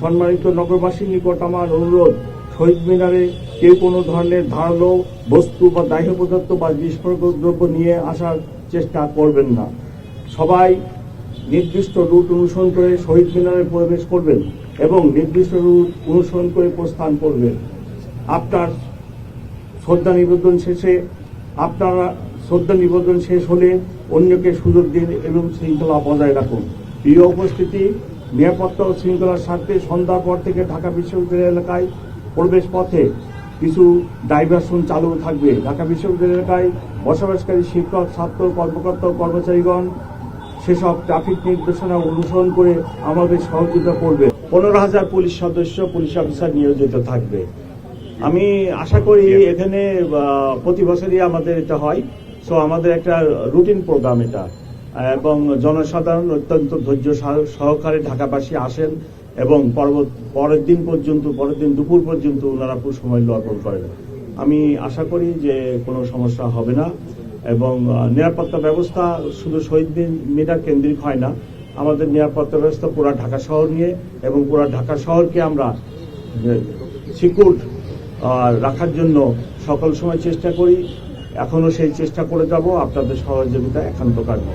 সম্মানিত নগরবাসীর নিকট আমার অনুরোধ, শহীদ মিনারে কেউ কোনো ধরনের ধারালো বস্তু বা দাহ্য পদার্থ বা বিস্ফোরক দ্রব্য নিয়ে আসার চেষ্টা করবেন না। সবাই নির্দিষ্ট রুট অনুসরণ করে শহীদ মিনারে প্রবেশ করবেন এবং নির্দিষ্ট রুট অনুসরণ করে প্রস্থান করবেন। আপনারা শ্রদ্ধা নিবেদন শেষ হলে অন্যকে সুযোগ দিন এবং শৃঙ্খলা বজায় রাখুন। প্রিয় উপস্থিতি, নিরাপত্তা ও শৃঙ্খলার স্বার্থে সন্ধ্যার পর থেকে ঢাকা বিশ্ববিদ্যালয় এলাকায় প্রবেশ পথে কিছু ডাইভারশন চালু থাকবে। ঢাকা বিশ্ববিদ্যালয় এলাকায় বসবাসকারী শিক্ষক, ছাত্র, কর্মকর্তা ও কর্মচারীগণ সেসব ট্রাফিক নির্দেশনা অনুসরণ করে আমাদের সহযোগিতা করবে। 15,000 পুলিশ সদস্য, পুলিশ অফিসার নিয়োজিত থাকবে। আমি আশা করি এখানে প্রতি বছরই আমাদের এটা হয়। সো আমাদের একটা রুটিন প্রোগ্রাম এটা, এবং জনসাধারণ অত্যন্ত ধৈর্য সহকারে ঢাকাবাসী আসেন এবং পরের দিন দুপুর পর্যন্ত ওনারা সময় অর্পণ করেন। আমি আশা করি যে কোনো সমস্যা হবে না, এবং নিরাপত্তা ব্যবস্থা শুধু শহীদ মিনার কেন্দ্রিক হয় না, আমাদের নিরাপত্তা ব্যবস্থা পুরা ঢাকা শহর নিয়ে, এবং পুরা ঢাকা শহরকে আমরা সিকিউর রাখার জন্য সকল সময় চেষ্টা করি। এখনো সেই চেষ্টা করে যাব। আপনাদের সহযোগিতা একান্ত কাম্য।